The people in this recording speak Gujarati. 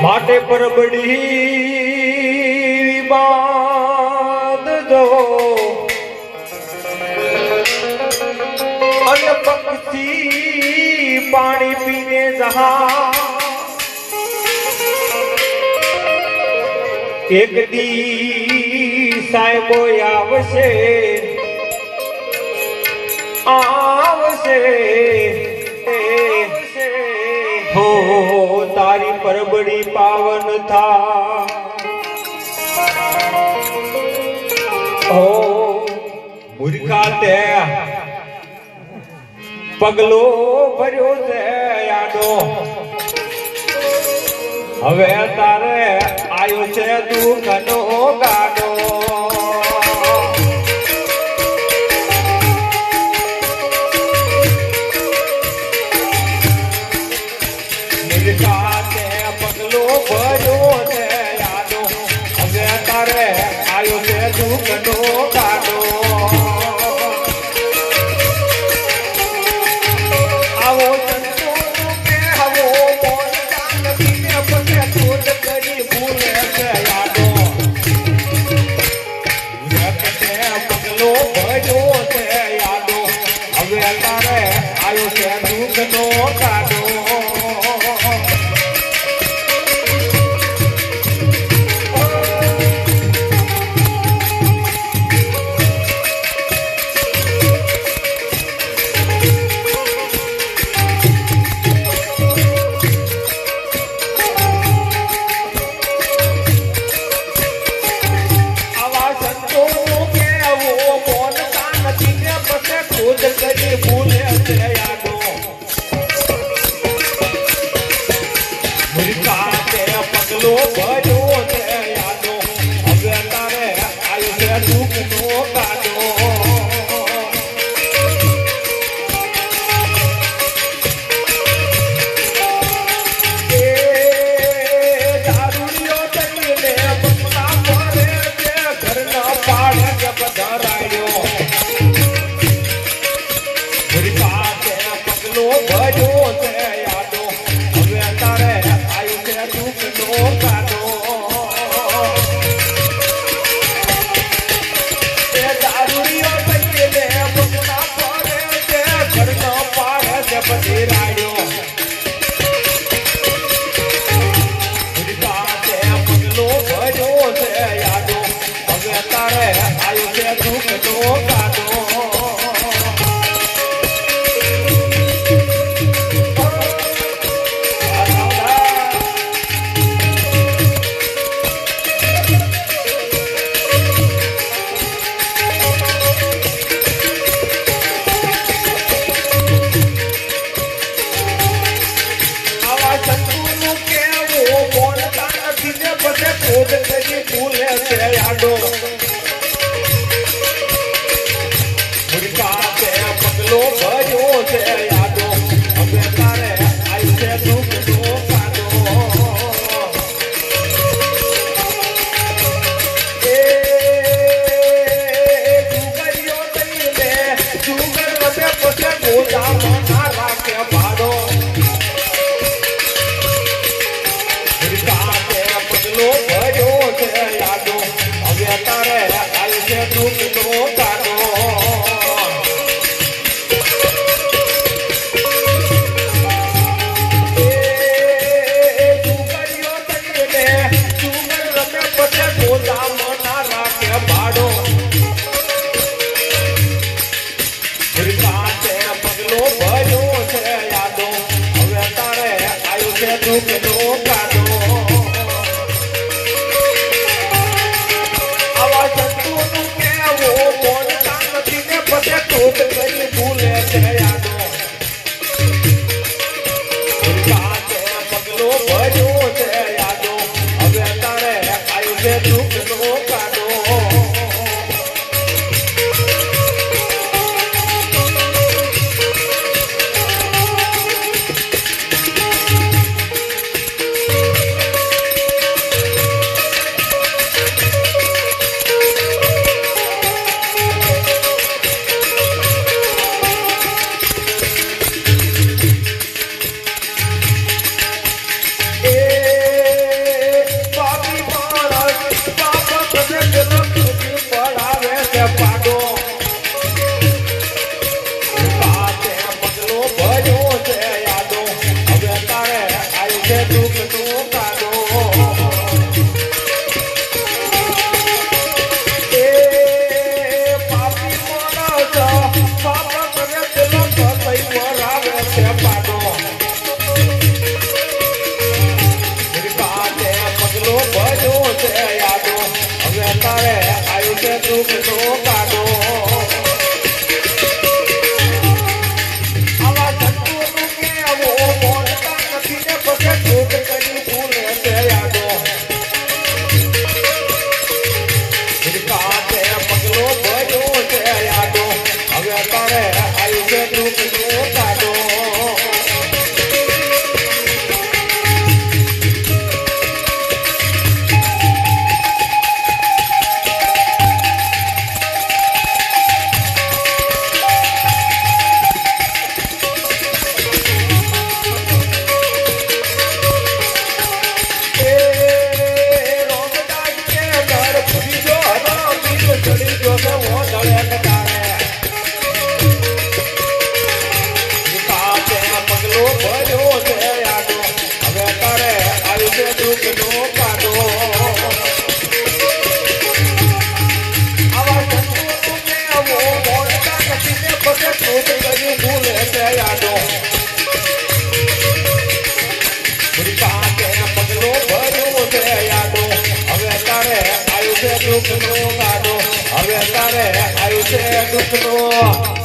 માટે પરબડી બાંધજો અને પક્ષી પાણી પીને જહા એક દી સાહેબો આવશે આવશે હો તારી પરબડી પાવન થા ઓ મૂર્ખા તે પગલો ભર્યો છે યાદો હવે તારે આયો છે દુઃખનો ગાડો પગલો ભર્યો છે યાદો હવે તારે આયો છે દુઃખનો ગાડો આવો સંતો કે આવો મોન નથી પછી છોડ કરી ભૂલે છે યાદો પગલો ભર્યો છે યાદો હવે તારે આયો છે દુઃખનો ગાડો પગલો ભર્યો છે યાદો હવે તારે આયો છે દુઃખનો ગાડો દારૂડિયો તરીને પગલા ભરે છે ઘરના પાડે છે પધરાયો પગલો ભર્યો છે યાદો હવે તારે આયો છે દુઃખનો ગાડો દારૂડિયો તરીને પગલા ભરે છે ઘરના પાડે છે પધરાયો પગલો ભર્યો છે યાદો હવે તારે આયો છે દુઃખનો ગાડો ભૂલે છે યાદો પગલો ભર્યો છે યાદો હવે તારે આઈ છે દુઃખનો ગાડો જુગરીઓ તરીને જુગર વધે પછી ગોદામાં ના રાખે ભાડો પગલો ભર્યો છે યાદો હવે તારે આયો છે દુઃખનો ગાડો જુગરીઓ તરીને જુગર રમે પછી ગોદામાં ના રાખે ભાડો પગલો ભર્યો છે યાદો હવે તારે આયો છે દુઃખનો ગાડો છોડ કરી ભૂલે છે યાદો પગલો ભર્યો છે યાદો હવે તારે આયો છે દુઃખનો ગાડો દુઃખનો